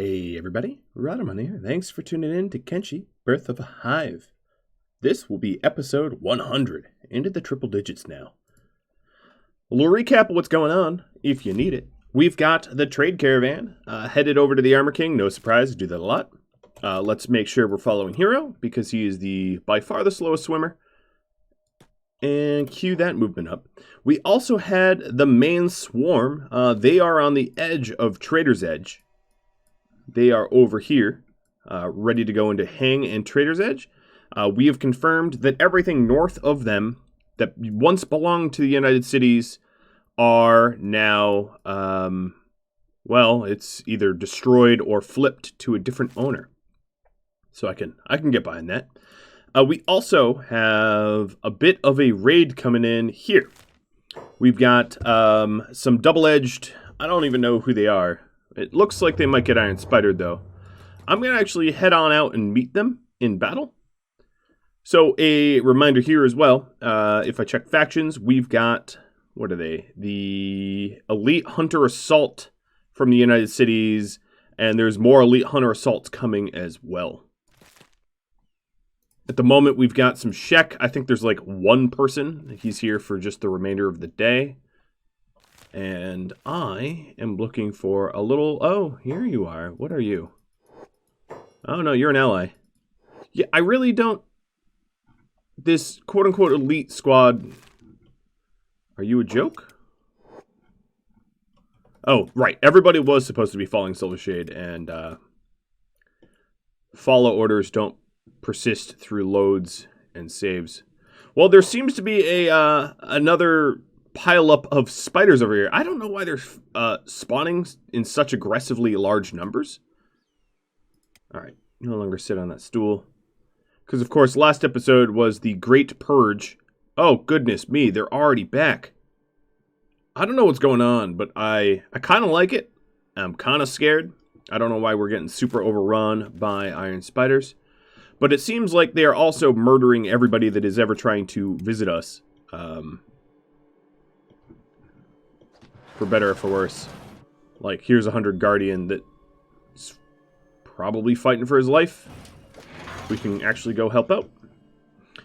Hey everybody, Radaman here. Thanks for tuning in to Kenshi, Birth of a Hive. This will be episode 100, into the triple digits now. A little recap of what's going on, if you need it. We've got the trade caravan headed over to the Armor King. No surprise, do that a lot. Let's make sure we're following Hero, because he is by far the slowest swimmer. And cue that movement up. We also had the main swarm. They are on the edge of Trader's Edge. They are over here, ready to go into Hang and Trader's Edge. We have confirmed that everything north of them that once belonged to the United Cities are now, it's either destroyed or flipped to a different owner. So I can get behind that. We also have a bit of a raid coming in here. We've got some double-edged, I don't even know who they are. It looks like they might get Iron Spidered, though. I'm going to actually head on out and meet them in battle. So a reminder here as well, if I check factions, we've got, what are they? The Elite Hunter Assault from the United Cities, and there's more Elite Hunter Assaults coming as well. At the moment, we've got some Shek. I think there's like one person. He's here for just the remainder of the day. And I am looking for a little... Oh, here you are. What are you? Oh, no, you're an ally. Yeah, I really don't... This quote-unquote elite squad... Are you a joke? Oh, right. Everybody was supposed to be following Silvershade, and follow orders don't persist through loads and saves. Well, there seems to be another pile up of spiders over here. I don't know why they're spawning in such aggressively large numbers. All right, no longer sit on that stool. Because, of course, last episode was the Great Purge. Oh, goodness me, they're already back. I don't know what's going on, but I kind of like it. I'm kind of scared. I don't know why we're getting super overrun by Iron Spiders. But it seems like they are also murdering everybody that is ever trying to visit us. For better or for worse. Like, here's a 100 Guardian that's probably fighting for his life. We can actually go help out.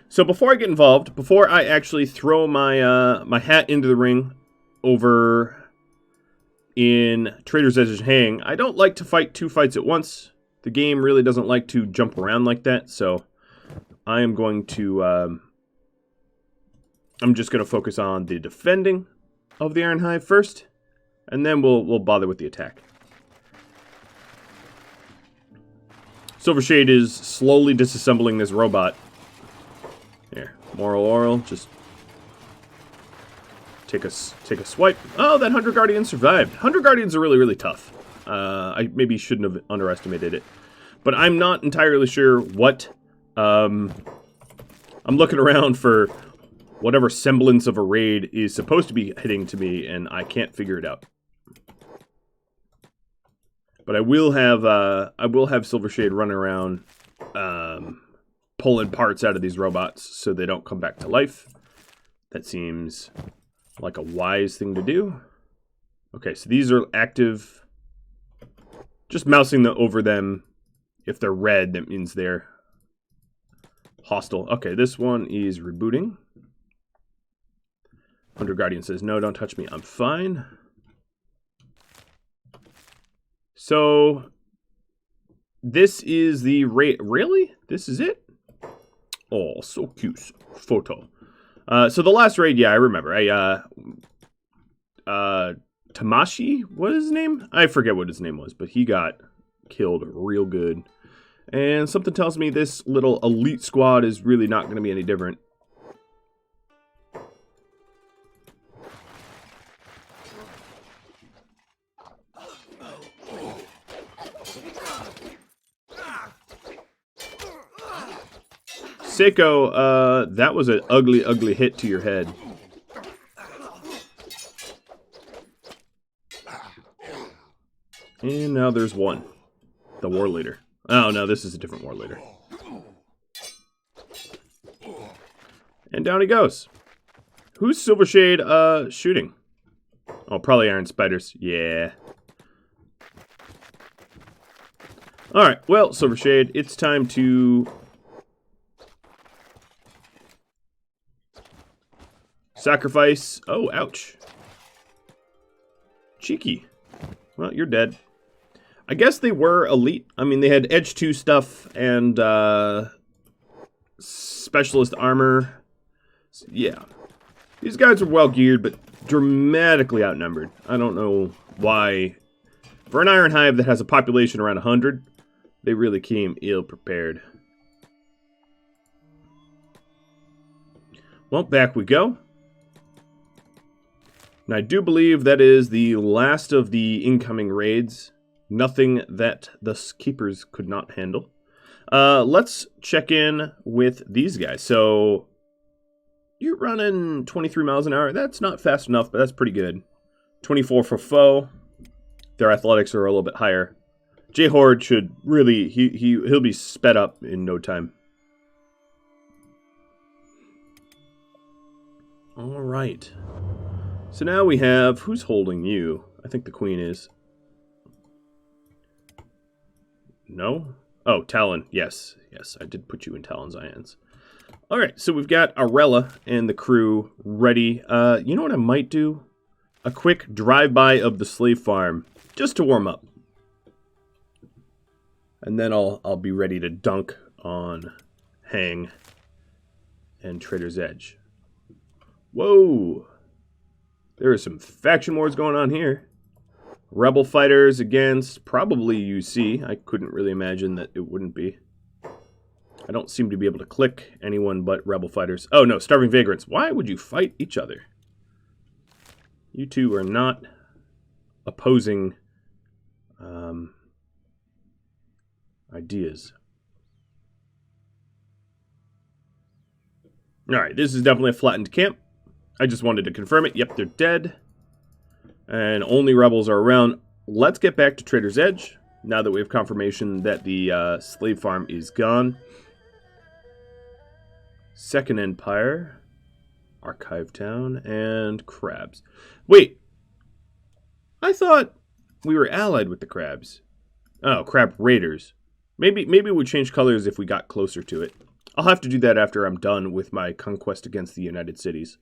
So before I get involved, before I actually throw my my hat into the ring over in Trader's Edge Hang, I don't like to fight two fights at once. The game really doesn't like to jump around like that, so I am going to... I'm just going to focus on the defending of the Iron Hive first, and then we'll bother with the attack. Silvershade is slowly disassembling this robot. Here, Moral Oral, just take a swipe. Oh, that 100 Guardians survived. 100 Guardians are really, really tough. I maybe shouldn't have underestimated it. But I'm not entirely sure what... I'm looking around for whatever semblance of a raid is supposed to be hitting to me, and I can't figure it out. But I will have Silvershade running around pulling parts out of these robots so they don't come back to life. That seems like a wise thing to do. Okay, so these are active. Just mousing over them. If they're red, that means they're hostile. Okay, this one is rebooting. 100 Guardian says, no, don't touch me. I'm fine. So, this is the raid. Really? This is it? Oh, so cute. Photo. So the last raid, yeah, I remember. Tamashi? What is his name? I forget what his name was, but he got killed real good. And something tells me this little elite squad is really not going to be any different. Seiko, that was an ugly, ugly hit to your head. And now there's one. The war leader. Oh, no, this is a different war leader. And down he goes. Who's Silvershade shooting? Oh, probably Iron Spiders. Yeah. Alright, well, Silver Shade, it's time to sacrifice. Oh, ouch. Cheeky. Well, you're dead. I guess they were elite. I mean, they had Edge 2 stuff and specialist armor. Yeah. These guys are well geared, but dramatically outnumbered. I don't know why. For an Iron Hive that has a population around 100, they really came ill-prepared. Well, back we go. And I do believe that is the last of the incoming raids. Nothing that the keepers could not handle. Let's check in with these guys. So, you're running 23 miles an hour. That's not fast enough, but that's pretty good. 24 for foe. Their athletics are a little bit higher. J-Horde should really, he'll be sped up in no time. All right. So now we have, who's holding you? I think the Queen is. No? Oh, Talon. Yes. Yes, I did put you in Talon's hands. All right, so we've got Arella and the crew ready. You know what I might do? A quick drive-by of the slave farm, just to warm up. And then I'll be ready to dunk on Hang and Trader's Edge. Whoa! There are some faction wars going on here. Rebel fighters against probably UC. I couldn't really imagine that it wouldn't be. I don't seem to be able to click anyone but rebel fighters. Oh no, starving vagrants. Why would you fight each other? You two are not opposing ideas. Alright, this is definitely a flattened camp. I just wanted to confirm it. Yep, they're dead. And only rebels are around. Let's get back to Trader's Edge, now that we have confirmation that the slave farm is gone. Second Empire, Archive Town, and crabs. Wait, I thought we were allied with the crabs. Oh, crab raiders. Maybe we'd change colors if we got closer to it. I'll have to do that after I'm done with my conquest against the United Cities.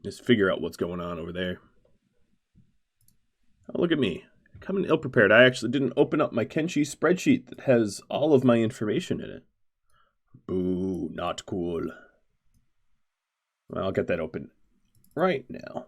Just figure out what's going on over there. Oh, look at me. Coming ill-prepared. I actually didn't open up my Kenshi spreadsheet that has all of my information in it. Boo, not cool. Well, I'll get that open right now.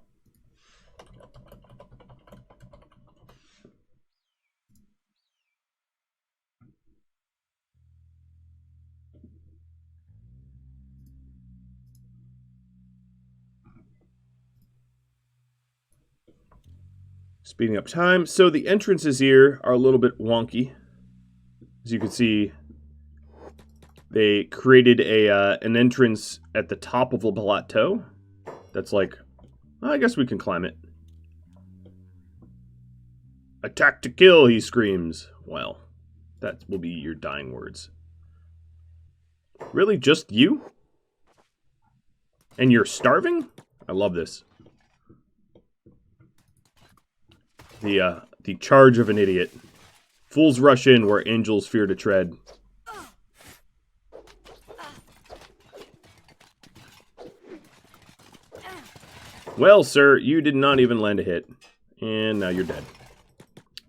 Speeding up time. So the entrances here are a little bit wonky. As you can see, they created an entrance at the top of the plateau. That's like, well, I guess we can climb it. Attack to kill, he screams. Well, that will be your dying words. Really, just you? And you're starving? I love this. The charge of an idiot. Fools rush in where angels fear to tread. Well, sir, you did not even land a hit. And now you're dead.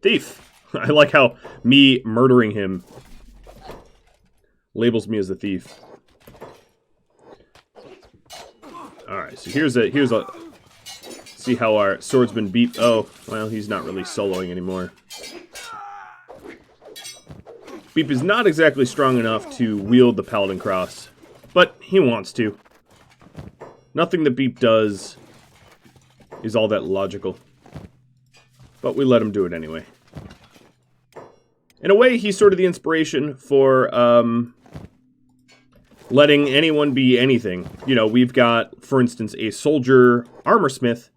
Thief! I like how me murdering him labels me as a thief. Alright, so here's a see how our swordsman beat. Oh, well, he's not really soloing anymore. Beep is not exactly strong enough to wield the Paladin Cross, but he wants to. Nothing that Beep does is all that logical. But we let him do it anyway. In a way, he's sort of the inspiration for letting anyone be anything. You know, we've got, for instance, a soldier armorsmith.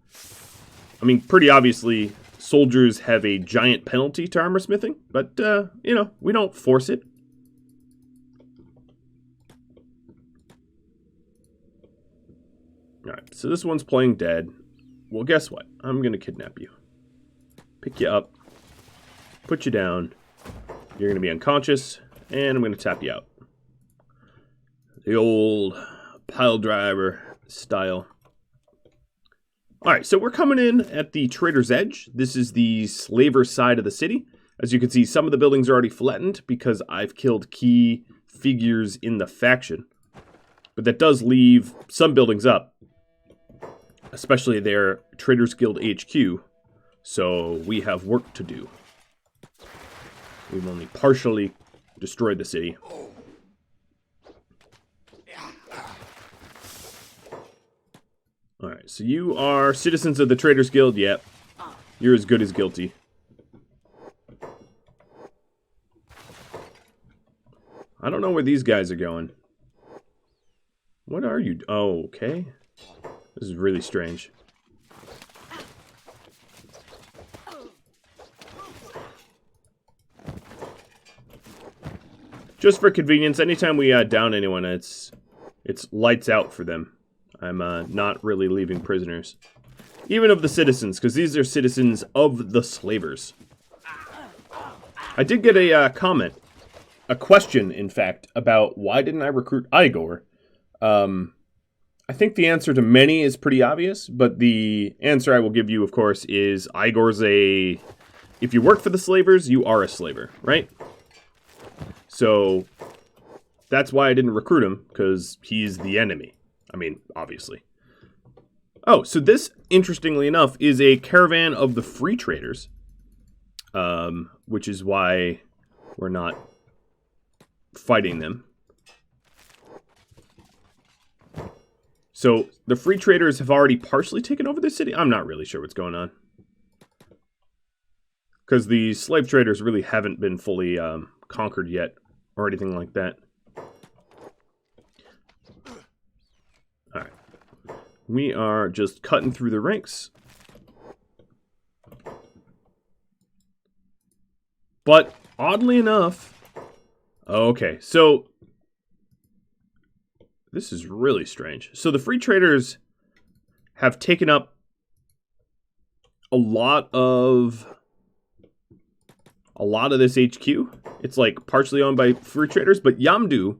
I mean, pretty obviously, soldiers have a giant penalty to armorsmithing, but, you know, we don't force it. Alright, so this one's playing dead. Well, guess what? I'm gonna kidnap you. pick you up, put you down. You're going to be unconscious, and I'm going to tap you out. The old pile driver style. Alright, so we're coming in at the Trader's Edge. This is the slaver side of the city. As you can see, some of the buildings are already flattened because I've killed key figures in the faction. But that does leave some buildings up, especially their Traders Guild HQ. So we have work to do. We've only partially destroyed the city. Alright, so you are citizens of the Traders Guild. Yep. You're as good as guilty. I don't know where these guys are going. What are you? Oh, okay. This is really strange. Just for convenience, anytime we down anyone, it's lights out for them. I'm not really leaving prisoners. Even of the citizens, because these are citizens of the slavers. I did get a comment, a question, in fact, about why didn't I recruit Igor? I think the answer to many is pretty obvious, but the answer I will give you, of course, is Igor's a... If you work for the slavers, you are a slaver, right? So, that's why I didn't recruit him, because he's the enemy. I mean, obviously. Oh, so this, interestingly enough, is a caravan of the free traders, which is why we're not fighting them. So, the free traders have already partially taken over the city? I'm not really sure what's going on. Because the slave traders really haven't been fully conquered yet, or anything like that. Alright. We are just cutting through the ranks. But, oddly enough... Okay, so... This is really strange. So the free traders have taken up a lot of this HQ. It's like partially owned by free traders, but Yamdu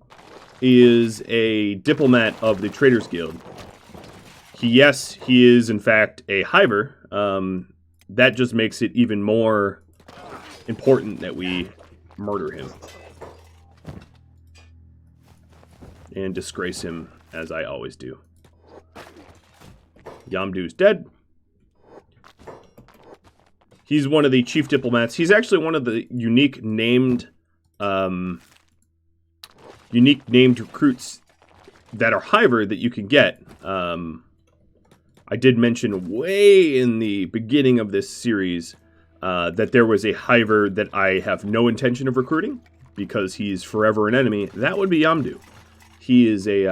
is a diplomat of the Traders Guild. He is in fact a hiver. That just makes it even more important that we murder him. And disgrace him, as I always do. Yamdu's dead. He's one of the chief diplomats. He's actually one of the unique named recruits that are hiver that you can get. I did mention way in the beginning of this series that there was a hiver that I have no intention of recruiting because he's forever an enemy. That would be Yamdu. He is a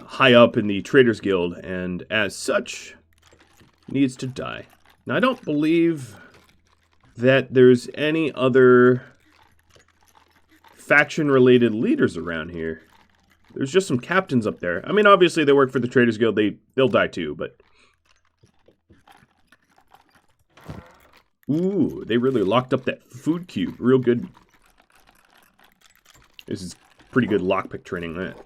high up in the Traders Guild, and as such, needs to die. Now, I don't believe that there's any other faction-related leaders around here. There's just some captains up there. I mean, obviously, they work for the Traders Guild. They'll die too, but... Ooh, they really locked up that food cube. Real good. This is pretty good lockpick training, that.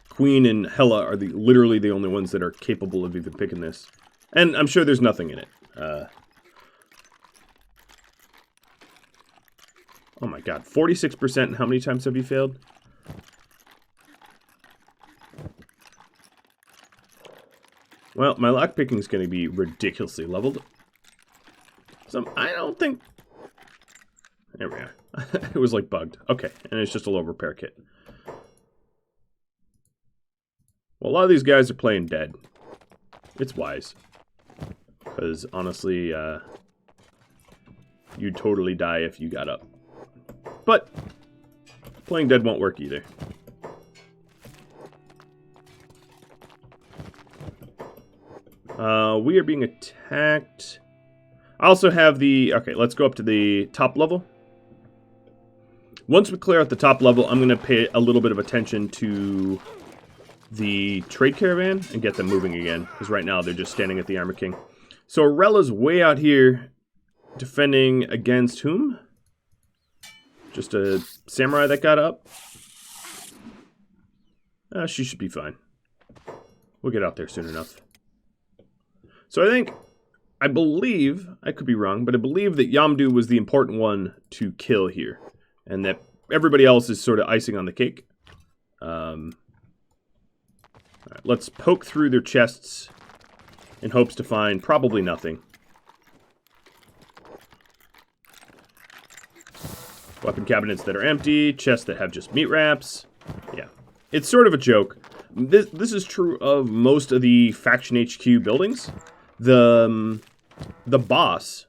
Queen and Hela are literally the only ones that are capable of even picking this. And I'm sure there's nothing in it. Oh my god, 46%, how many times have you failed? Well, my lockpicking is going to be ridiculously leveled. So I don't think... There we are. It was like bugged. Okay, and it's just a low repair kit. Well, a lot of these guys are playing dead. It's wise. Because, honestly, you'd totally die if you got up. But, playing dead won't work either. We are being attacked. I also have the... Okay, let's go up to the top level. Once we clear out the top level, I'm going to pay a little bit of attention to the trade caravan and get them moving again. Because right now they're just standing at the Armor King. So Arella's way out here defending against whom? Just a samurai that got up? She should be fine. We'll get out there soon enough. So I believe, I could be wrong, but I believe that Yamdu was the important one to kill here. And that everybody else is sort of icing on the cake. All right, let's poke through their chests in hopes to find probably nothing. Weapon cabinets that are empty, chests that have just meat wraps. Yeah, it's sort of a joke. This is true of most of the Faction HQ buildings. The boss,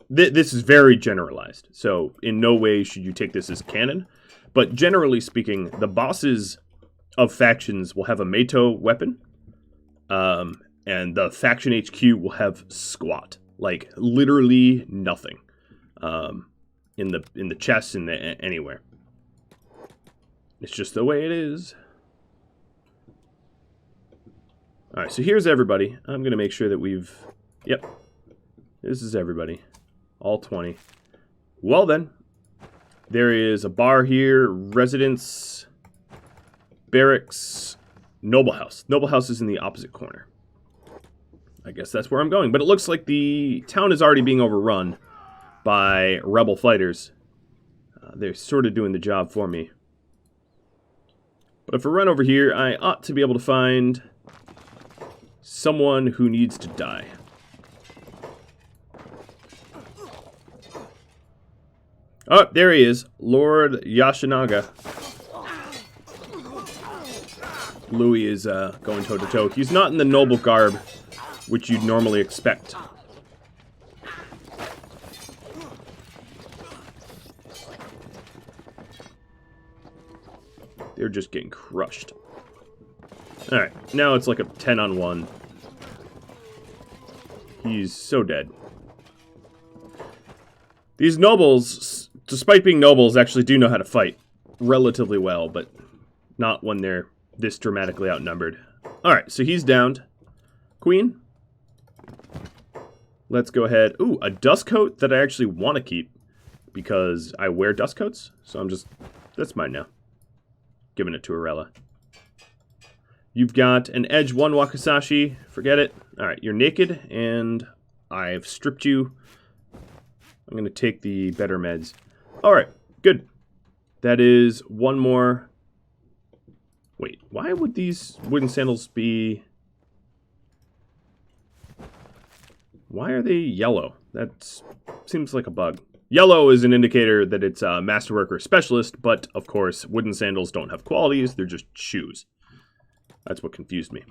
this is very generalized, so in no way should you take this as canon. But generally speaking, the bosses of factions will have a Meito weapon, and the Faction HQ will have squat, like literally nothing, in the chest and anywhere. It's just the way it is. All right, so here's everybody. I'm gonna make sure that yep, this is everybody, all 20. Well then, there is a bar here, residence, barracks, noble house. Noble house is in the opposite corner. I guess that's where I'm going. But it looks like the town is already being overrun by rebel fighters. They're sort of doing the job for me. But if I run over here, I ought to be able to find someone who needs to die. Oh, there he is. Lord Yashinaga. Louis is going toe-to-toe. He's not in the noble garb, which you'd normally expect. They're just getting crushed. Alright, now it's like a 10-on-1. He's so dead. These nobles, despite being nobles, actually do know how to fight relatively well, but not when they're this dramatically outnumbered. Alright, so he's downed. Queen. Let's go ahead. Ooh, a dust coat that I actually want to keep because I wear dust coats. So that's mine now. Giving it to Arella. You've got an edge 1 Wakizashi. Forget it. Alright, you're naked and I've stripped you. I'm going to take the better meds. Alright, good. That is one more. Wait, why would these wooden sandals be... Why are they yellow? That seems like a bug. Yellow is an indicator that it's a masterwork or specialist, but of course, wooden sandals don't have qualities, they're just shoes. That's what confused me.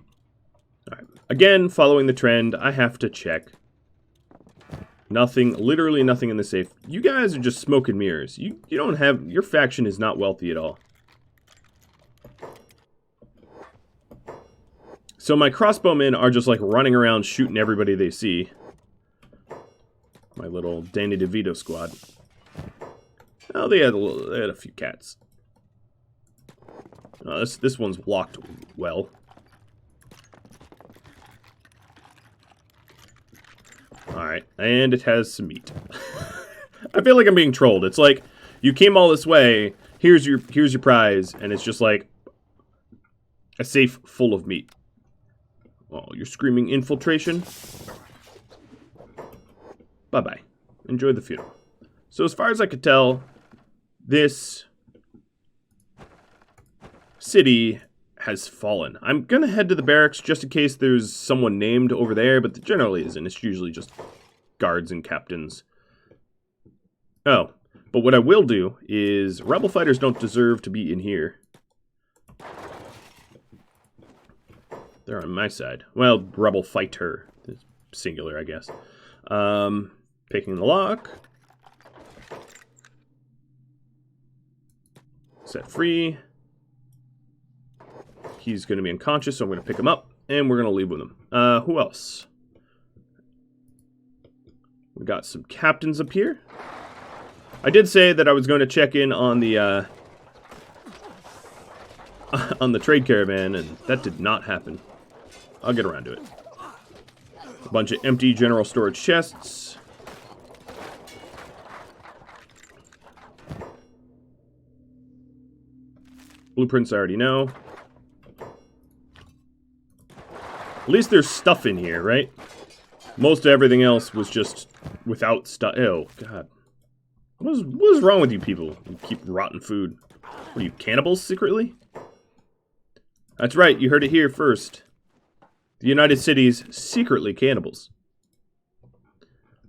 Alright, again, following the trend, I have to check. Nothing, literally nothing in the safe. You guys are just smoke and mirrors. You don't have, your faction is not wealthy at all. So my crossbowmen are just like running around shooting everybody they see. My little Danny DeVito squad. Oh, they had a few cats. Oh, this one's locked well. Alright, and it has some meat. I feel like I'm being trolled. It's like, you came all this way, here's your prize, and it's just like a safe full of meat. Oh, you're screaming infiltration? Bye-bye. Enjoy the funeral. So as far as I could tell, this city has fallen. I'm gonna head to the barracks just in case there's someone named over there, but there generally isn't. It's usually just guards and captains. Oh, but what I will do is rebel fighters don't deserve to be in here. They're on my side. Well, rebel fighter. Singular, I guess. Picking the lock. Set free. He's going to be unconscious, so I'm going to pick him up, and we're going to leave with him. Who else? We got some captains up here. I did say that I was going to check in on the trade caravan, and that did not happen. I'll get around to it. A bunch of empty general storage chests. Blueprints I already know. At least there's stuff in here, right? Most everything else was just without stuff. Oh, God. What is wrong with you people? You keep rotten food. What are you, cannibals secretly? That's right, you heard it here first. The United Cities secretly cannibals.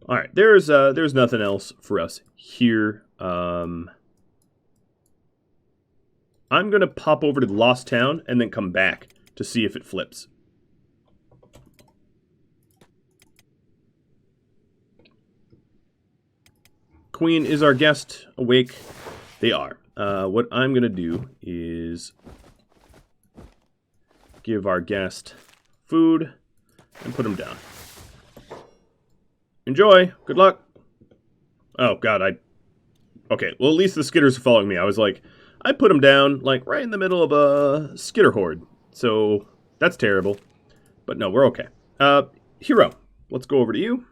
Alright, there's nothing else for us here. I'm gonna pop over to the Lost Town and then come back to see if it flips. Queen is our guest. Awake. They are. What I'm going to do is give our guest food and put him down. Enjoy. Good luck. Oh, God. Okay, well, at least the skitters are following me. I was like, I put him down, like, right in the middle of a skitter horde. So, that's terrible. But no, we're okay. Hero, let's go over to you.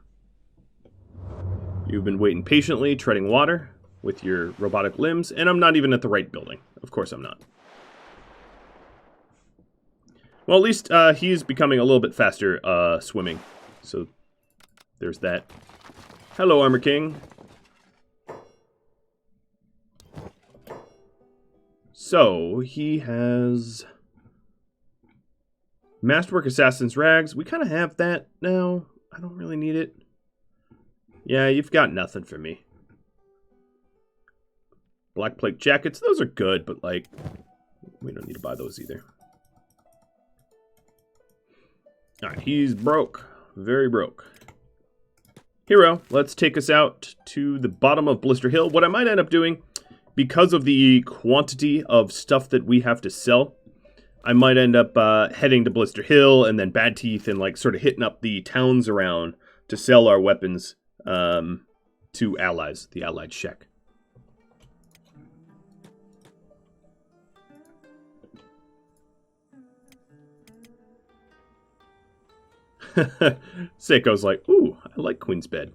You've been waiting patiently, treading water with your robotic limbs, and I'm not even at the right building. Of course I'm not. Well, at least he's becoming a little bit faster swimming. So, there's that. Hello, Armor King. So, he has Masterwork Assassin's Rags. We kind of have that now. I don't really need it. Yeah, you've got nothing for me. Black Plate Jackets, those are good, but, like, we don't need to buy those either. Alright, he's broke. Very broke. Hero, let's take us out to the bottom of Blister Hill. What I might end up doing, because of the quantity of stuff that we have to sell, I might end up heading to Blister Hill and then Bad Teeth and, like, sort of hitting up the towns around to sell our weapons to allies, the allied Shek. Seiko's like, ooh, I like Queen's Bed.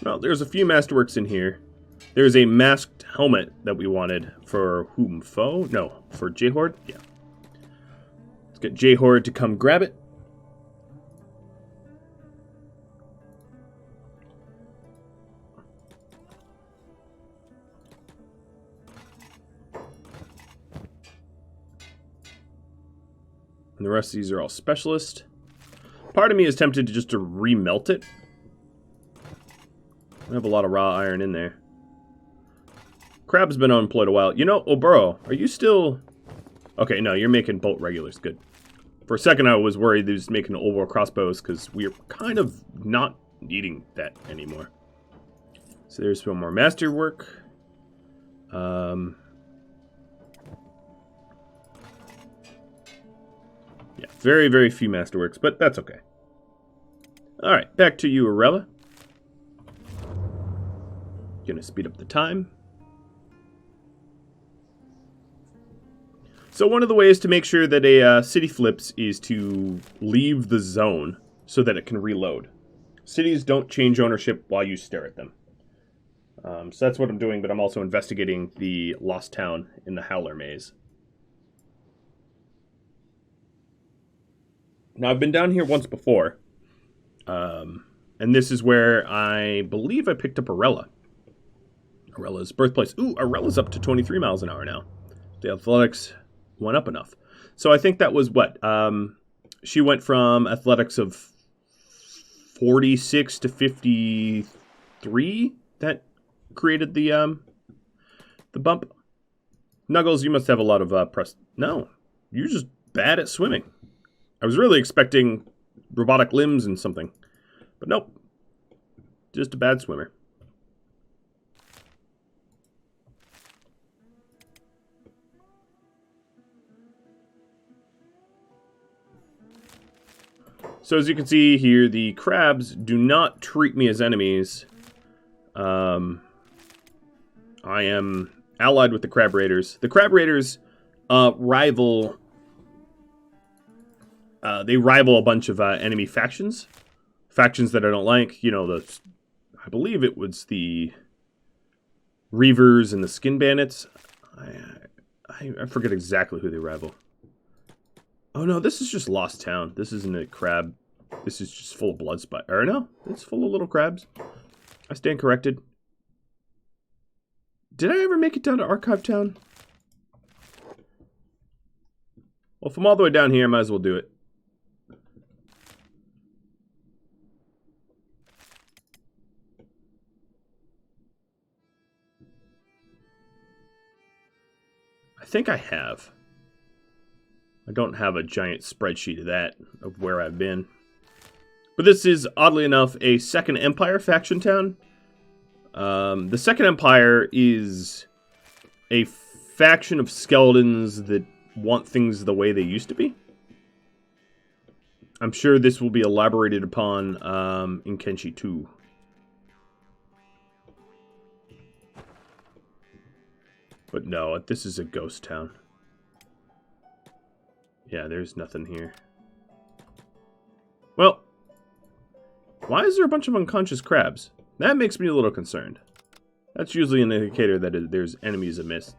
Well, there's a few masterworks in here. There's a masked helmet that we wanted for whom? Foe? No, for J-Horde? Yeah. Let's get J-Horde to come grab it. And the rest of these are all specialist. Part of me is tempted to just to remelt it. I have a lot of raw iron in there. Crab's been unemployed a while. You know, Oburo, are you still... Okay, no, you're making bolt regulars. Good. For a second, I was worried that he was making old war crossbows, because we're kind of not needing that anymore. So there's some more masterwork. Yeah, very, very few masterworks, but that's okay. Alright, back to you, Arella. Gonna speed up the time. So one of the ways to make sure that a city flips is to leave the zone so that it can reload. Cities don't change ownership while you stare at them. So that's what I'm doing, but I'm also investigating the Lost Town in the Howler Maze. Now, I've been down here once before, and this is where I believe I picked up Arella. Arella's birthplace. Ooh, Arella's up to 23 miles an hour now. The athletics went up enough. So I think that was what? She went from athletics of 46 to 53. That created the bump. Nuggles, you must have a lot of press. No, you're just bad at swimming. I was really expecting robotic limbs and something, but nope. Just a bad swimmer. So as you can see here, the crabs do not treat me as enemies. I am allied with the Crab Raiders. The Crab Raiders rival... they rival a bunch of enemy factions. Factions that I don't like. You know, I believe it was the Reavers and the Skin Bandits. I forget exactly who they rival. Oh no, this is just Lost Town. This isn't a crab. This is just full of blood spot. Or no, it's full of little crabs. I stand corrected. Did I ever make it down to Archive Town? Well, if I'm all the way down here, I might as well do it. I think I have. I don't have a giant spreadsheet of that, of where I've been. But this is, oddly enough, a Second Empire faction town. The Second Empire is a faction of skeletons that want things the way they used to be. I'm sure this will be elaborated upon in Kenshi 2. But no, this is a ghost town. Yeah, there's nothing here. Well, why is there a bunch of unconscious crabs? That makes me a little concerned. That's usually an indicator that there's enemies amiss.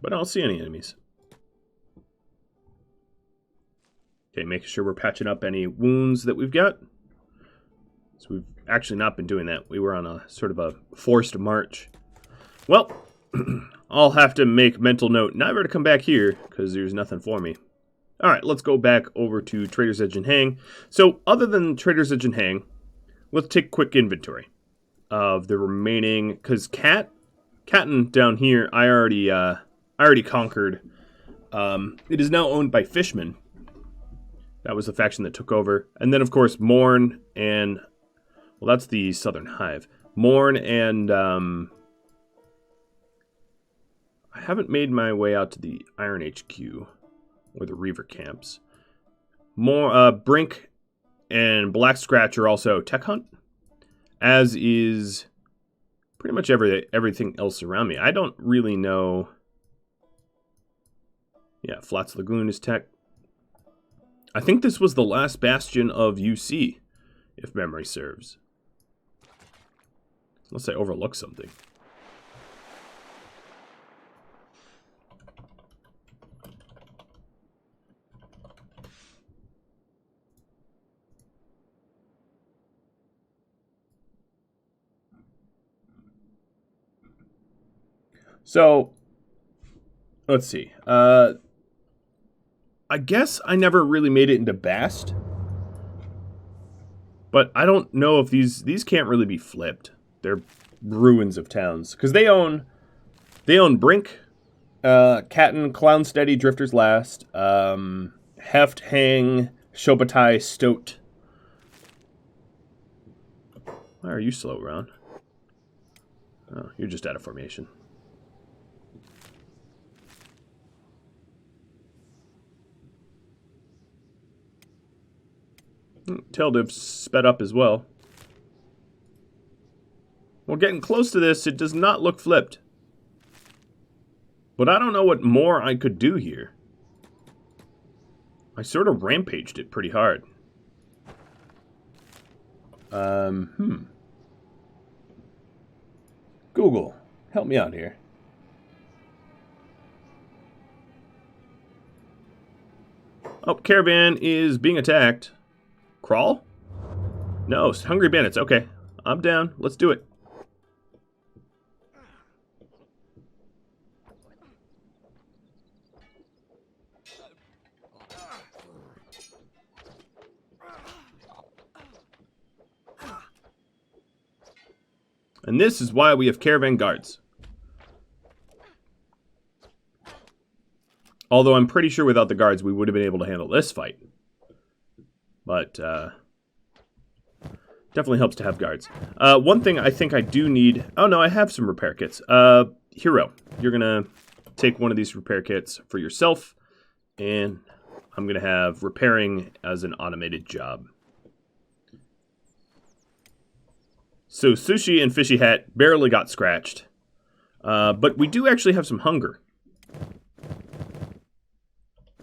But I don't see any enemies. Okay, making sure we're patching up any wounds that we've got. So we've actually not been doing that. We were on a sort of a forced march. Well, I'll have to make mental note never to come back here, because there's nothing for me. Alright, let's go back over to Trader's Edge and Hang. So, other than Trader's Edge and Hang, let's take a quick inventory of the remaining, because Catton down here, I already conquered. It is now owned by Fishmen. That was the faction that took over. And then, of course, Morn and... Well, that's the Southern Hive. Morn and... I haven't made my way out to the Iron HQ. Or the Reaver camps. Brink and Black Scratch are also Tech Hunt. As is pretty much everything else around me. I don't really know... Yeah, Flats Lagoon is Tech. I think this was the last bastion of UC, if memory serves. Unless I overlooked something. So, let's see. I guess I never really made it into Bast. But I don't know if these can't really be flipped. They're ruins of towns. Because they own Brink, Catton, Clownsteady, Drifters Last, Heft, Hang, Shobatai, Stoat. Why are you slow, Ron? Oh, you're just out of formation. Teldiv's sped up as well. We're getting close to this. It does not look flipped. But I don't know what more I could do here. I sort of rampaged it pretty hard. Google, help me out here. Oh, caravan is being attacked. Crawl? No, Hungry Bandits. Okay, I'm down. Let's do it. And this is why we have caravan guards. Although I'm pretty sure without the guards we would have been able to handle this fight. But, definitely helps to have guards. One thing I think I do need... Oh, no, I have some repair kits. Hero, you're going to take one of these repair kits for yourself. And I'm going to have repairing as an automated job. So Sushi and Fishy Hat barely got scratched. But we do actually have some hunger.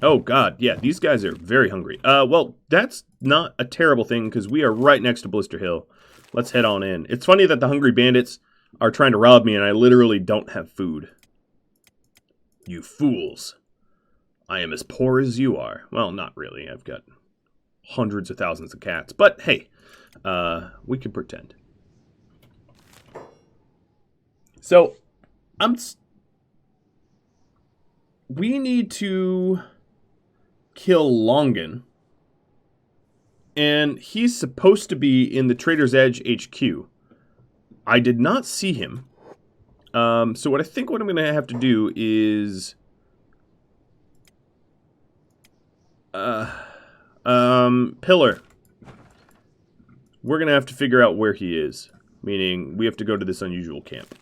Oh, God. Yeah, these guys are very hungry. Well, that's not a terrible thing because we are right next to Blister Hill. Let's head on in. It's funny that the hungry bandits are trying to rob me and I literally don't have food. You fools. I am as poor as you are. Well, not really. I've got hundreds of thousands of cats. But, hey, we can pretend. So, we need to kill Longen. And he's supposed to be in the Trader's Edge HQ. I did not see him. So what I'm going to have to do is... Pillar. We're going to have to figure out where he is. Meaning, we have to go to this unusual camp.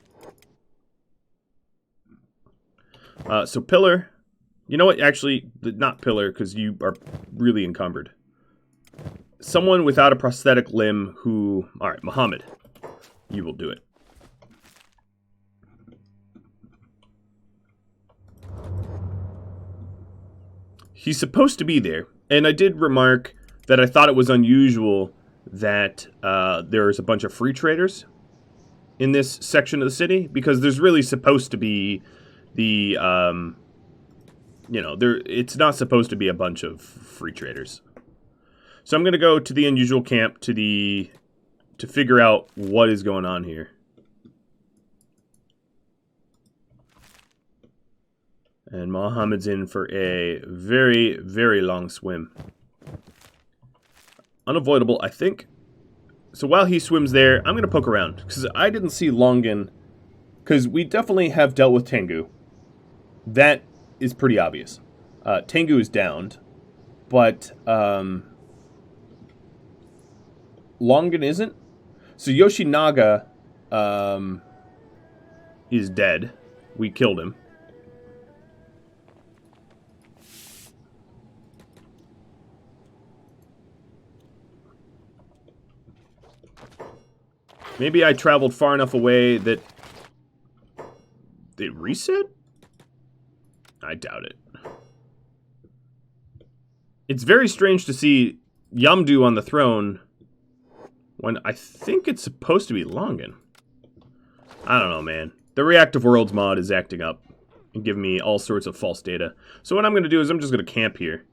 So Pillar... You know what? Actually, not Pillar, because you are really encumbered. Someone without a prosthetic limb who... Alright, Muhammad. You will do it. He's supposed to be there. And I did remark that I thought it was unusual that there's a bunch of free traders in this section of the city. Because there's really supposed to be the... you know, it's not supposed to be a bunch of free traders. So I'm going to go to the unusual camp to figure out what is going on here. And Mohammed's in for a very, very long swim. Unavoidable, I think. So while he swims there, I'm going to poke around. Because I didn't see Longen. Because we definitely have dealt with Tengu. That is pretty obvious. Tengu is downed. But Longen isn't. So Yoshinaga is dead. We killed him. Maybe I traveled far enough away that it reset? I doubt it. It's very strange to see Yamdu on the throne when I think it's supposed to be Longen. I don't know, man. The Reactive Worlds mod is acting up and giving me all sorts of false data. So what I'm going to do is I'm just going to camp here.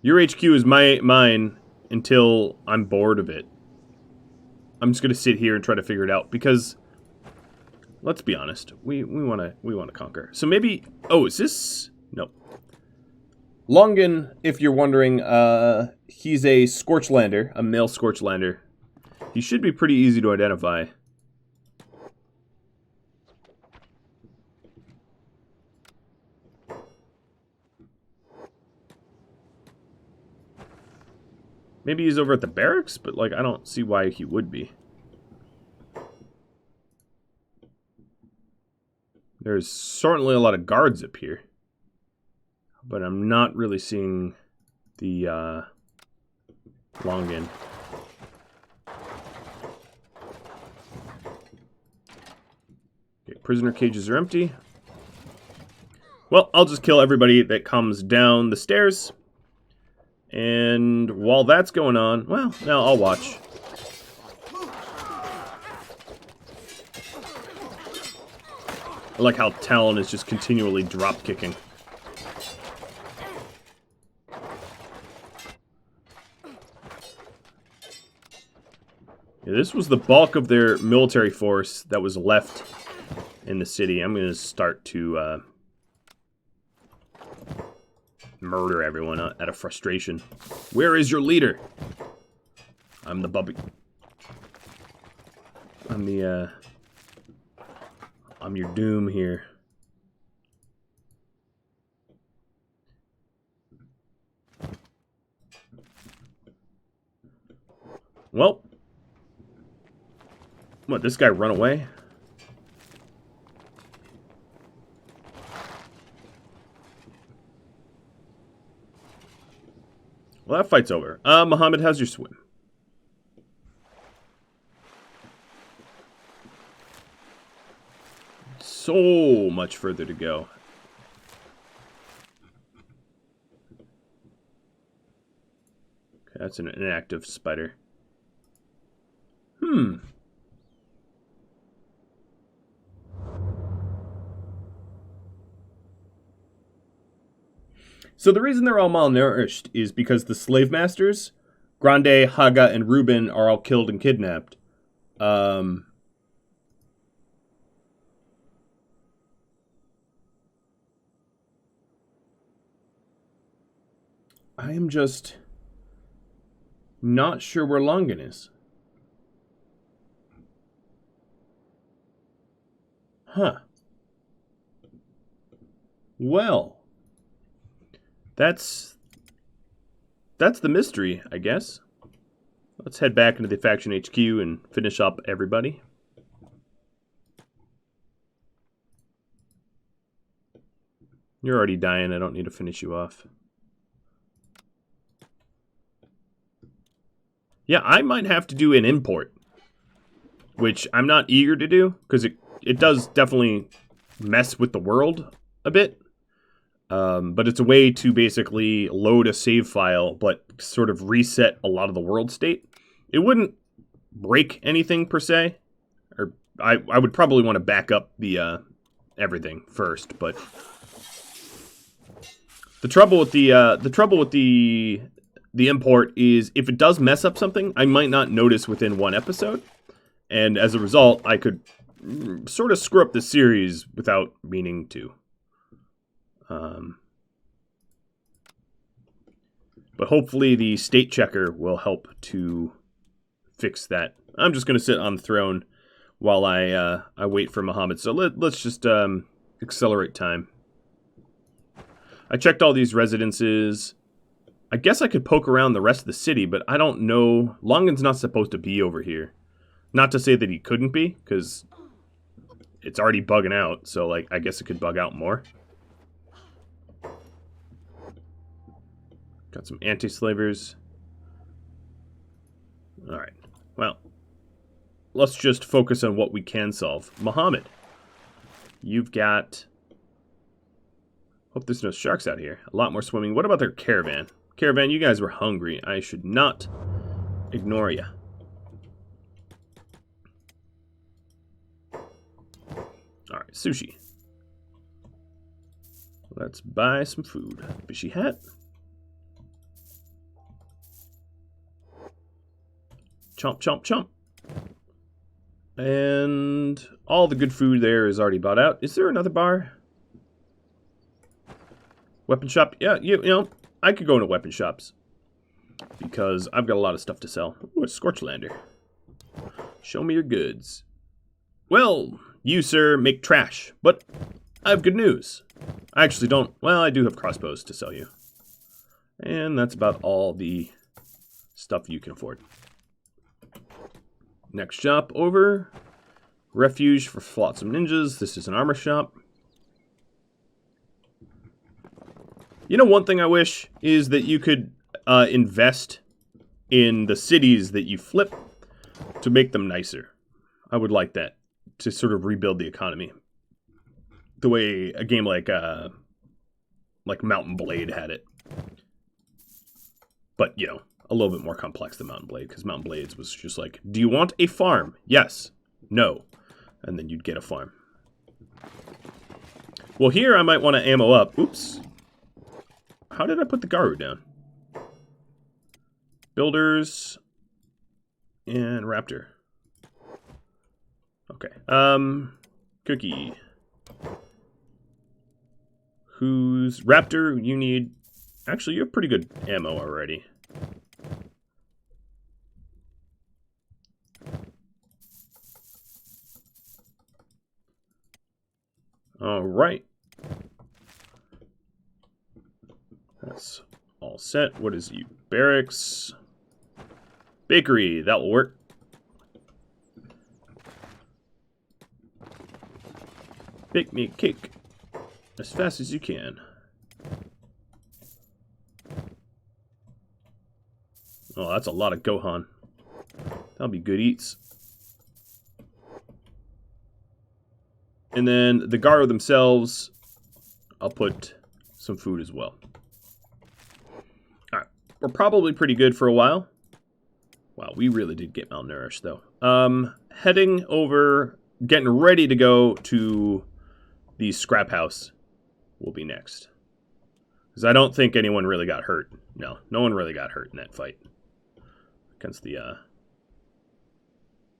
Your HQ is mine until I'm bored of it. I'm just going to sit here and try to figure it out because, let's be honest, we want to conquer. So maybe, oh, is this? No. Longen, if you're wondering, he's a Scorchlander, a male Scorchlander. He should be pretty easy to identify. Maybe he's over at the barracks, but, like, I don't see why he would be. There's certainly a lot of guards up here. But I'm not really seeing the, Longen. Okay, prisoner cages are empty. Well, I'll just kill everybody that comes down the stairs. And while that's going on, well, now I'll watch. I like how Talon is just continually drop-kicking. Yeah, this was the bulk of their military force that was left in the city. I'm going to start to murder everyone out of frustration. Where is your leader? I'm the bubby. I'm your doom here. Well. What, this guy run away? Well, that fight's over. Muhammad, how's your swim? so much further to go. Okay, that's an inactive spider. So the reason they're all malnourished is because the slave masters, Grande, Haga, and Ruben, are all killed and kidnapped. I am just not sure where Longen is. Huh. Well, that's the mystery, I guess. Let's head back into the faction HQ and finish up everybody. You're already dying. I don't need to finish you off. Yeah, I might have to do an import, which I'm not eager to do, because it does definitely mess with the world a bit. But it's a way to basically load a save file, but sort of reset a lot of the world state. It wouldn't break anything per se, or I would probably want to back up the everything first. But the trouble with the import is if it does mess up something, I might not notice within one episode, and as a result, I could sort of screw up the series without meaning to. But hopefully the state checker will help to fix that. I'm just going to sit on the throne while I wait for Muhammad. So let's just accelerate time. I checked all these residences. I guess I could poke around the rest of the city, but I don't know. Longen's not supposed to be over here. Not to say that he couldn't be, because it's already bugging out. So, like, I guess it could bug out more. Got some anti-slavers. Alright. Well, let's just focus on what we can solve. Muhammad, you've got... Hope there's no sharks out here. A lot more swimming. What about their caravan? Caravan, you guys were hungry. I should not ignore you. Alright, sushi. Let's buy some food. Fishy hat. Chomp, chomp, chomp. And all the good food there is already bought out. Is there another bar? Weapon shop? Yeah, you know, I could go into weapon shops. Because I've got a lot of stuff to sell. Ooh, a Scorchlander. Show me your goods. Well, you, sir, make trash. But I have good news. I actually don't. Well, I do have crossbows to sell you. And that's about all the stuff you can afford. Next shop over. Refuge for Flotsam Ninjas. This is an armor shop. You know, one thing I wish is that you could invest in the cities that you flip to make them nicer. I would like that, to sort of rebuild the economy. The way a game like Mountain Blade had it. But, you know, a little bit more complex than Mountain Blade, because Mountain Blades was just like, do you want a farm? Yes. No. And then you'd get a farm. Well, here I might want to ammo up. Oops. How did I put the Garu down? Builders and Raptor. Okay. Cookie. Who's Raptor? You need... Actually, you have pretty good ammo already. All right. That's all set. What is you? Barracks. Bakery. That will work. Bake me a cake as fast as you can. Oh, that's a lot of Gohan. That'll be good eats. And then the Garo themselves, I'll put some food as well. Alright, we're probably pretty good for a while. Wow, we really did get malnourished, though. Heading over, getting ready to go to the scrap house will be next. Because I don't think anyone really got hurt. No one really got hurt in that fight. Against the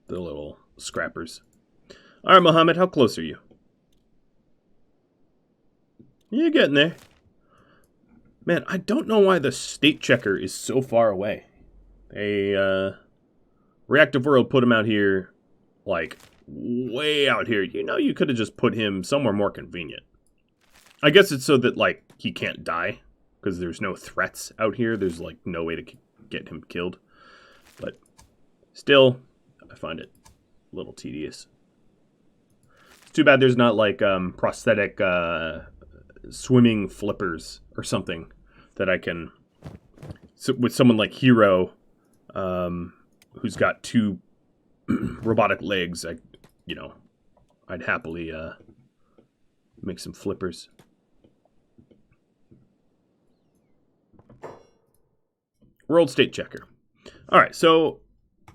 little scrappers. Alright, Mohammed, how close are you? You're getting there. Man, I don't know why the state checker is so far away. Reactive World put him out here, like, way out here. You know, you could have just put him somewhere more convenient. I guess it's so that, like, he can't die. Because there's no threats out here. There's, like, no way to get him killed. But still, I find it a little tedious. It's too bad there's not, like, prosthetic swimming flippers or something that I can... So with someone like Hero, who's got 2 robotic legs, I'd happily make some flippers. World State Checker. Alright, so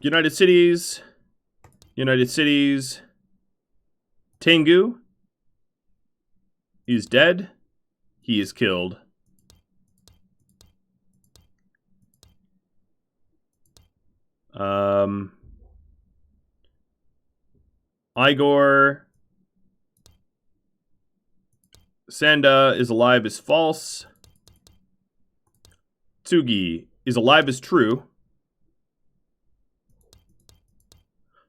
United Cities. Tengu is dead. He is killed. Igor Sanda is alive is false. Tsugi is alive is true.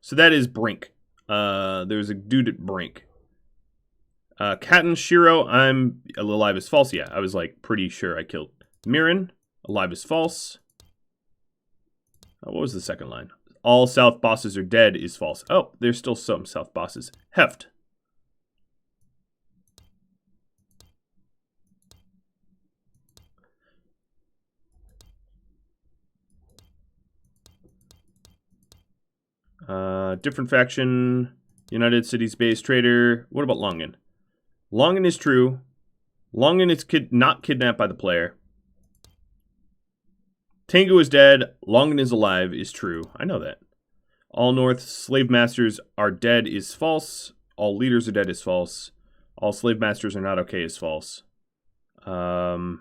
So that is Brink. There's a dude at Brink. Katten Shiro, I'm alive is false. Yeah, I was like pretty sure I killed. Mirren, alive is false. What was the second line? All South bosses are dead is false. Oh, there's still some South bosses. Heft. Different faction. United Cities based trader. What about Longen? Longen is true. Longen is not kidnapped by the player. Tengu is dead. Longen is alive is true. I know that. All North slave masters are dead is false. All leaders are dead is false. All slave masters are not okay is false. Alright,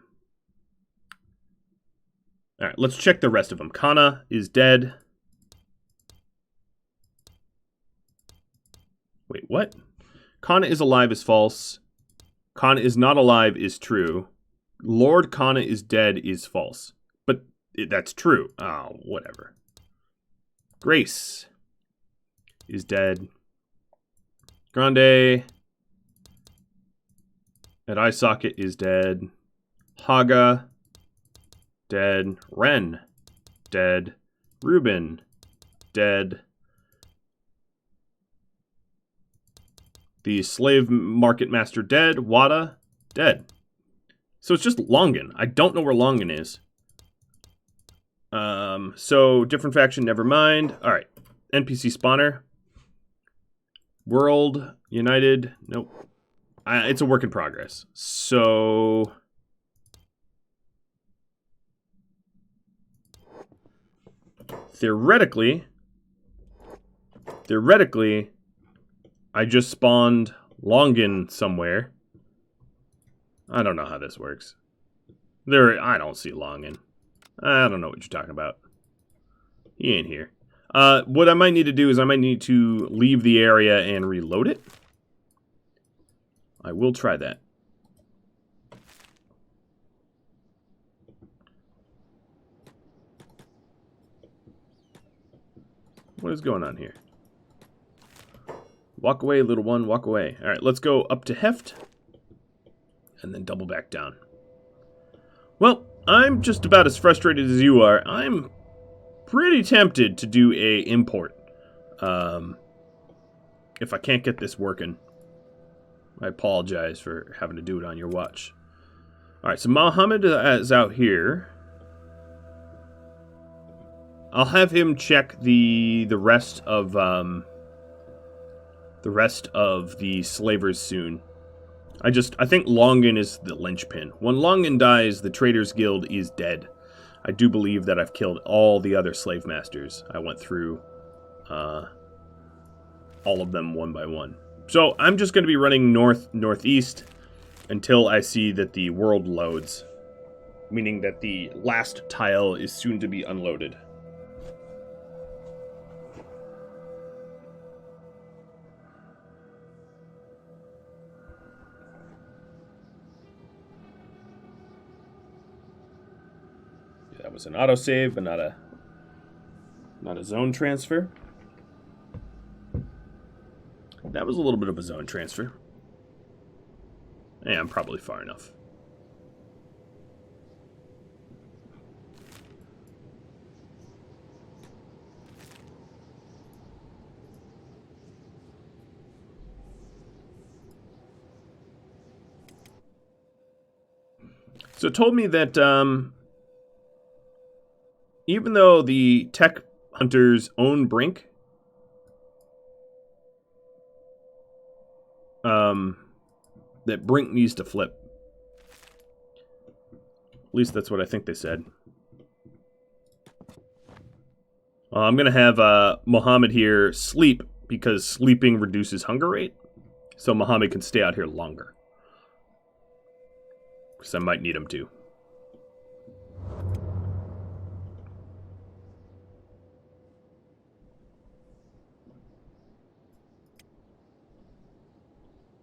let's check the rest of them. Kana is dead. Wait, what? Kana is alive is false. Kana is not alive is true. Lord Kana is dead is false. But that's true. Oh, whatever. Grace is dead. Grande at eye socket is dead. Haga dead. Ren dead. Ruben dead. The slave market master dead. Wada dead. So it's just Longen. I don't know where Longen is. So different faction, never mind. All right, NPC spawner. World United. Nope. It's a work in progress. So theoretically, I just spawned Longen somewhere. I don't know how this works. I don't see Longen. I don't know what you're talking about. He ain't here. What I might need to do is I might need to leave the area and reload it. I will try that. What is going on here? Walk away, little one, walk away. All right, let's go up to Heft and then double back down. Well, I'm just about as frustrated as you are. I'm pretty tempted to do a import. If I can't get this working, I apologize for having to do it on your watch. All right, so Mohammed is out here. I'll have him check the rest of the rest of the slavers soon. I think Longen is the linchpin. When Longen dies, the Traders Guild is dead. I do believe that I've killed all the other slave masters. I went through all of them one by one. So I'm just going to be running northeast until I see that the world loads, meaning that the last tile is soon to be unloaded. That was an autosave, but not a zone transfer. That was a little bit of a zone transfer. Yeah, I'm probably far enough. So it told me that even though the tech hunters own Brink, that Brink needs to flip. At least that's what I think they said. I'm going to have Mohammed here sleep, because sleeping reduces hunger rate. So Mohammed can stay out here longer. Because I might need him to.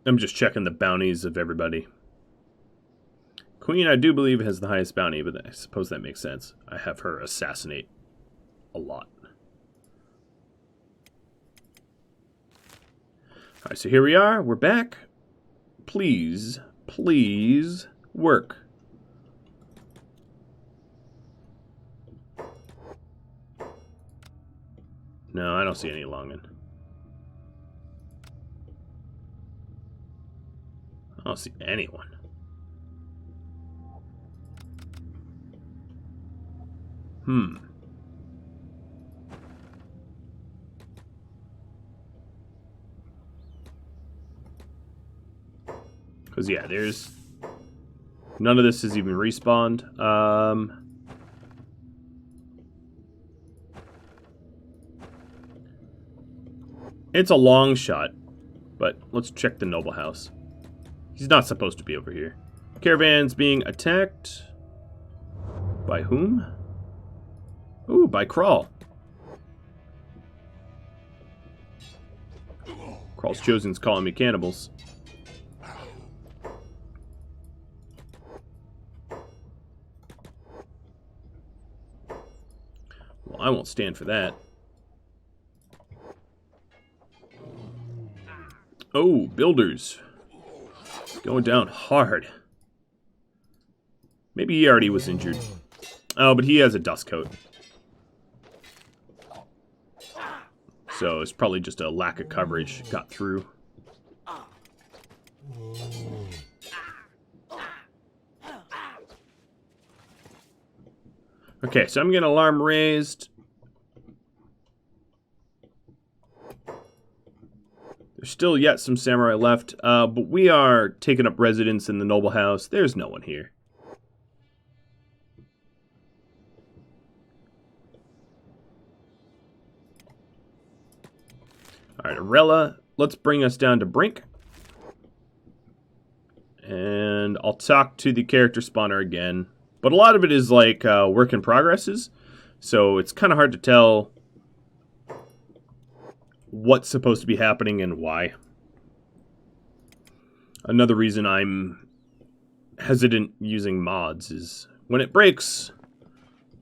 I'm just checking the bounties of everybody. Queen, I do believe, has the highest bounty, but I suppose that makes sense. I have her assassinate a lot. Alright, so here we are. We're back. Please, please work. No, I don't see any Longen. I don't see anyone. Because, yeah, there's... None of this is even respawned. It's a long shot, but let's check the noble house. He's not supposed to be over here. Caravan's being attacked. By whom? Ooh, by Crawl. Crawl's Chosen's calling me cannibals. Well, I won't stand for that. Oh, builders. Going down hard. Maybe he already was injured. Oh, but he has a dust coat. So it's probably just a lack of coverage got through. Okay, so I'm getting alarm raised. There's still yet some samurai left, but we are taking up residence in the noble house. There's no one here. Alright, Arella, let's bring us down to Brink. And I'll talk to the character spawner again. But a lot of it is like work in progresses. So it's kind of hard to tell what's supposed to be happening and why. Another reason I'm hesitant using mods is when it breaks,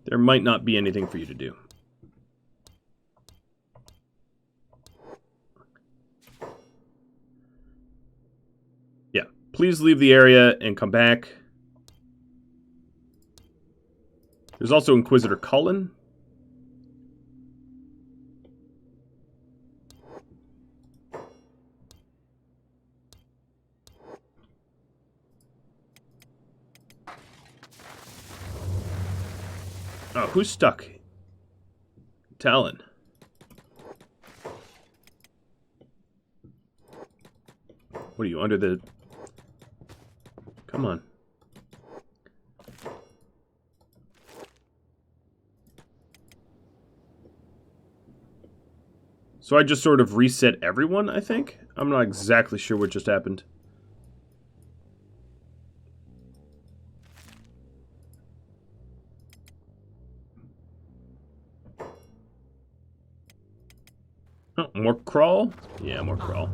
there might not be anything for you to do. Yeah, please leave the area and come back. There's also Inquisitor Cullen. Oh, who's stuck? Talon. What are you, under the... Come on. So I just sort of reset everyone, I think? I'm not exactly sure what just happened. Oh, more crawl? Yeah, more crawl.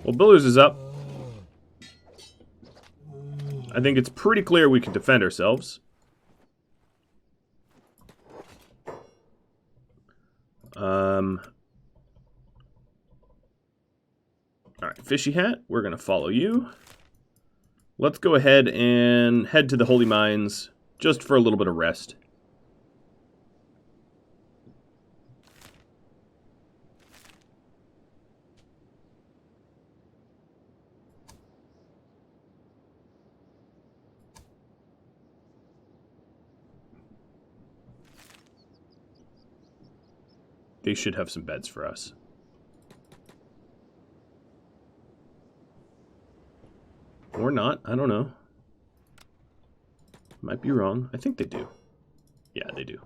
Well, Builders is up. I think it's pretty clear we can defend ourselves. Alright, Fishy Hat, we're going to follow you. Let's go ahead and head to the Holy Mines just for a little bit of rest. They should have some beds for us. Or not, I don't know. Might be wrong. I think they do. Yeah, they do.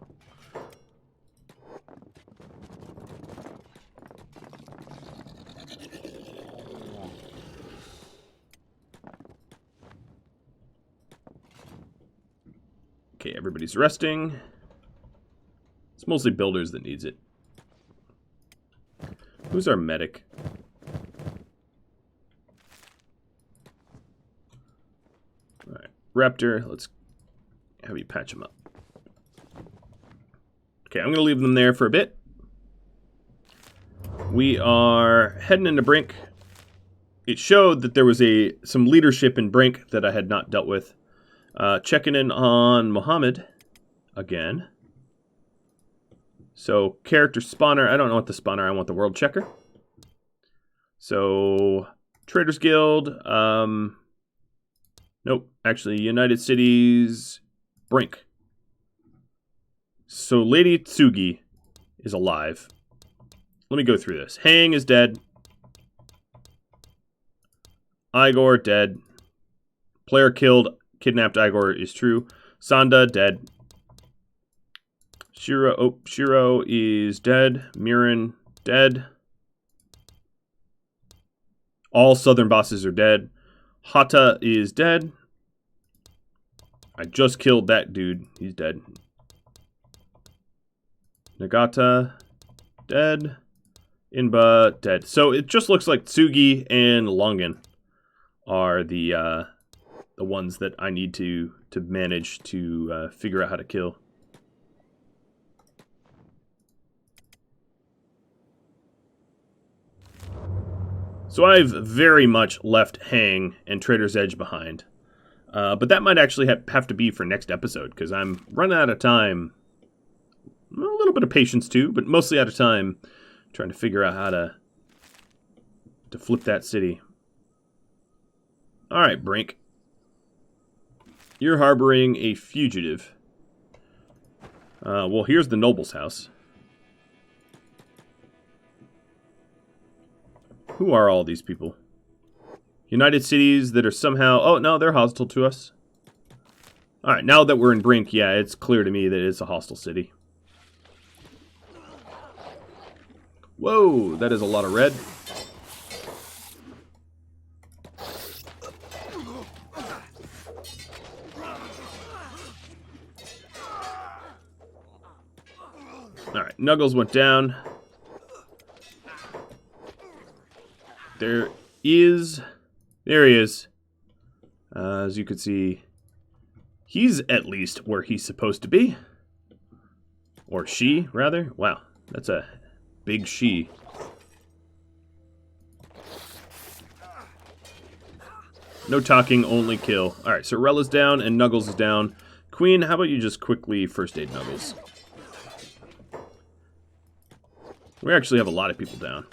Okay, everybody's resting. It's mostly Builders that needs it. Who's our medic? Alright, Raptor, let's have you patch him up. Okay, I'm going to leave them there for a bit. We are heading into Brink. It showed that there was some leadership in Brink that I had not dealt with. Checking in on Mohammed again. So, character spawner. I don't know what the spawner. I want the world checker. So, Traders Guild. Nope. Actually, United Cities. Brink. So, Lady Tsugi is alive. Let me go through this. Hang is dead. Igor, dead. Player killed. Kidnapped Igor is true. Sanda, dead. Shiro is dead. Miran, dead. All southern bosses are dead. Hata is dead. I just killed that dude. He's dead. Nagata, dead. Inba, dead. So it just looks like Tsugi and Longen are the ones that I need to manage to figure out how to kill. So I've very much left Hang and Trader's Edge behind. But that might actually have to be for next episode, because I'm running out of time. A little bit of patience too, but mostly out of time trying to figure out how to flip that city. Alright, Brink. You're harboring a fugitive. Well, here's the noble's house. Who are all these people? United Cities that are somehow... Oh, no, they're hostile to us. Alright, now that we're in Brink, yeah, it's clear to me that it's a hostile city. Whoa, that is a lot of red. Alright, Nuggles went down. There he is. As you can see, he's at least where he's supposed to be. Or she, rather. Wow, that's a big she. No talking, only kill. Alright, so Rella's down and Nuggles is down. Queen, how about you just quickly first aid Nuggles? We actually have a lot of people down.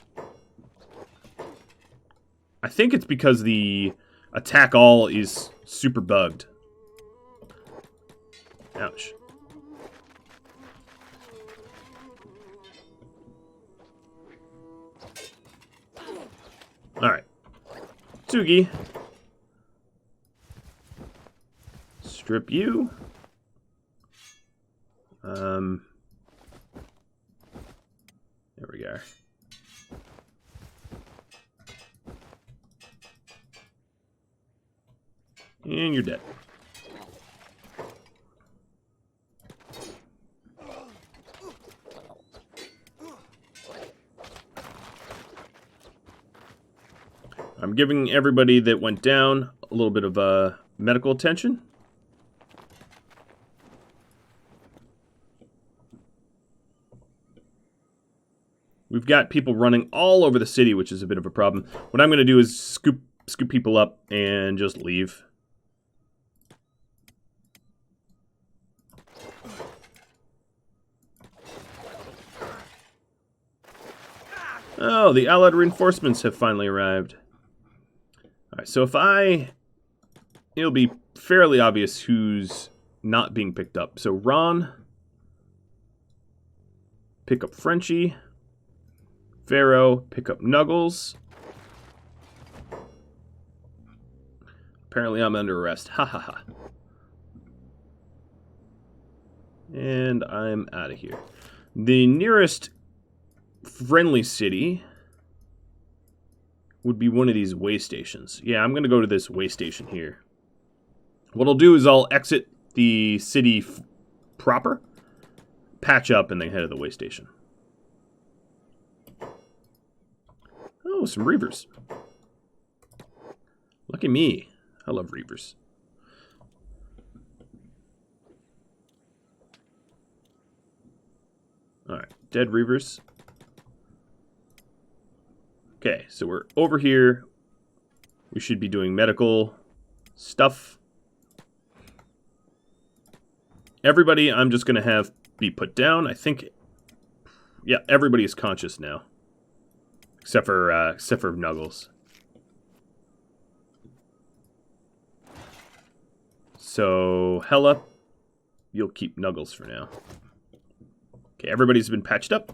I think it's because the attack all is super bugged. Ouch. Alright. Tsugi. Strip you. There we go. And you're dead. I'm giving everybody that went down a little bit of medical attention. We've got people running all over the city, which is a bit of a problem. What I'm going to do is scoop people up and just leave. Oh, the Allied reinforcements have finally arrived. Alright, so it'll be fairly obvious who's not being picked up. So Ron, pick up Frenchie. Pharaoh, pick up Nuggles. Apparently I'm under arrest. Ha ha ha. And I'm out of here. The nearest friendly city would be one of these way stations. Yeah, I'm going to go to this way station here. What I'll do is I'll exit the city proper, patch up, and then head to the way station. Oh, some Reavers. Look at me. I love Reavers. Alright, dead Reavers. Okay, so we're over here. We should be doing medical stuff. Everybody, I'm just going to have be put down. I think, yeah, everybody is conscious now. Except for Nuggles. So, Hella, you'll keep Nuggles for now. Okay, everybody's been patched up.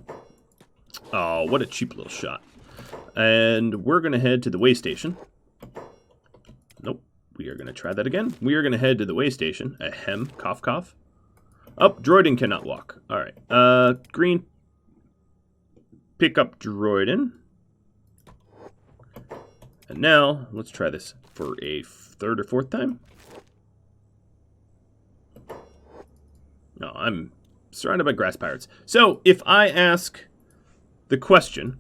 Oh, what a cheap little shot. And we're going to head to the way station. Nope. We are going to try that again. We are going to head to the way station. Ahem. Cough, cough. Oh, Droiden cannot walk. Alright. Green. Pick up Droiden. And now, let's try this for a third or fourth time. No, I'm surrounded by grass pirates. So, if I ask the question,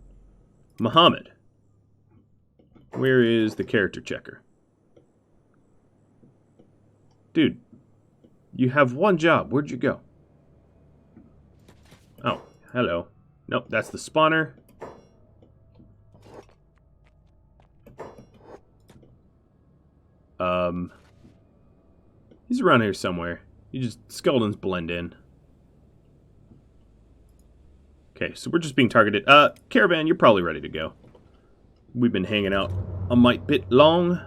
Muhammad, where is the character checker? Dude, you have one job. Where'd you go? Oh, hello. Nope, that's the spawner. He's around here somewhere. Skeletons blend in. Okay, so we're just being targeted. Caravan, you're probably ready to go. We've been hanging out a mite bit long.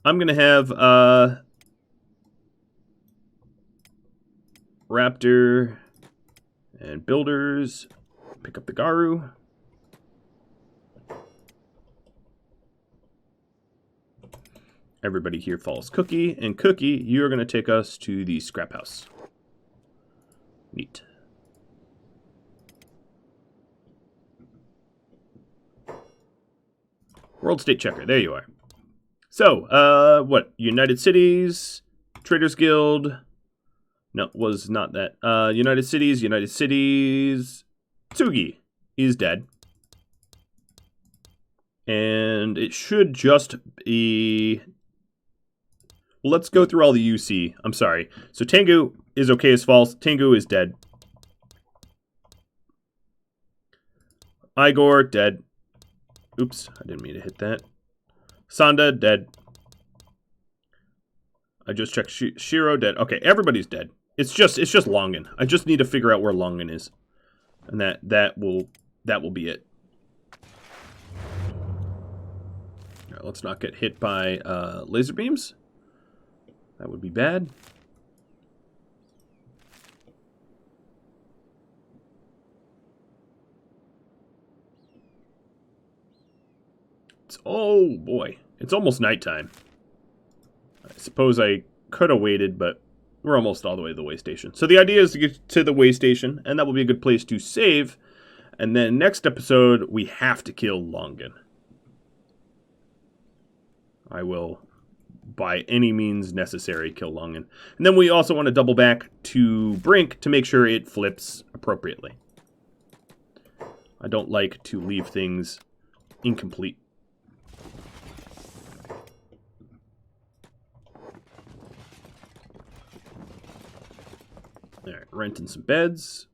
I'm gonna have, Raptor and Builders pick up the Garu. Everybody here follows Cookie, and Cookie, you're going to take us to the scrap house. Neat. World State Checker, there you are. So, what? United Cities, Traders Guild. No, was not that. United Cities. Tsugi is dead. And it should just be... Let's go through all the UC. I'm sorry. So Tengu is okay as false. Tengu is dead. Igor, dead. Oops, I didn't mean to hit that. Sanda, dead. I just checked Shiro, dead. Okay, everybody's dead. It's just Longen. I just need to figure out where Longen is. And that will be it. All right, let's not get hit by laser beams. That would be bad. Oh boy, it's almost nighttime. I suppose I could have waited, but we're almost all the way to the way station. So the idea is to get to the way station, and that will be a good place to save. And then next episode, we have to kill Longen. I will, by any means necessary, kill Longen. And then we also want to double back to Brink to make sure it flips appropriately. I don't like to leave things incomplete. Alright, renting some beds.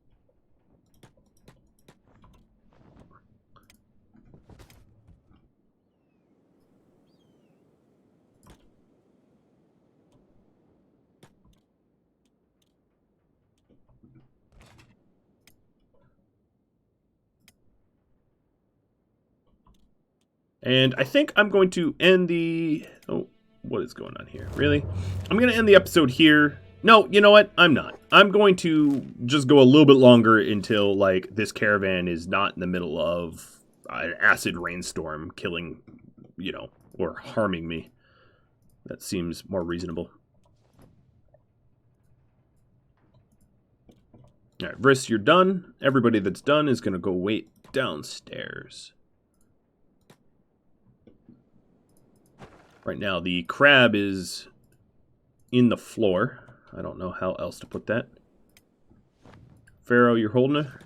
And I think I'm going to end the... Oh, what is going on here? Really? I'm going to end the episode here. No, you know what? I'm not. I'm going to just go a little bit longer until, like, this caravan is not in the middle of an acid rainstorm killing, you know, or harming me. That seems more reasonable. All right, Vriss, you're done. Everybody that's done is going to go wait downstairs. Right now, the crab is in the floor. I don't know how else to put that. Pharaoh, you're holding her.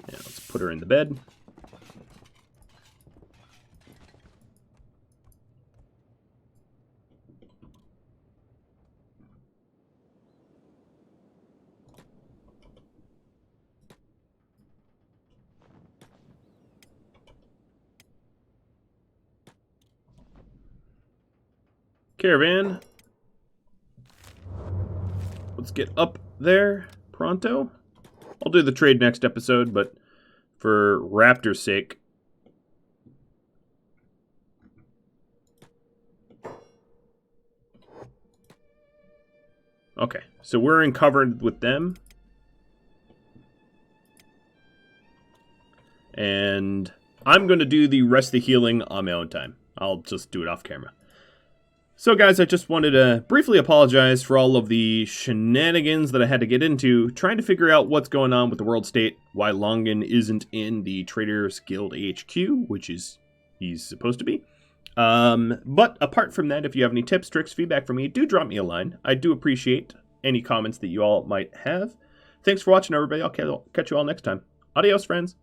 Yeah, let's put her in the bed. Caravan. Let's get up there pronto. I'll do the trade next episode, but for Raptor's sake. Okay, so we're encumbered with them. And I'm going to do the rest of the healing on my own time. I'll just do it off camera. So guys, I just wanted to briefly apologize for all of the shenanigans that I had to get into, trying to figure out what's going on with the world state, why Longen isn't in the Traders Guild HQ, which is he's supposed to be. But apart from that, if you have any tips, tricks, feedback for me, do drop me a line. I do appreciate any comments that you all might have. Thanks for watching, everybody. I'll catch you all next time. Adios, friends.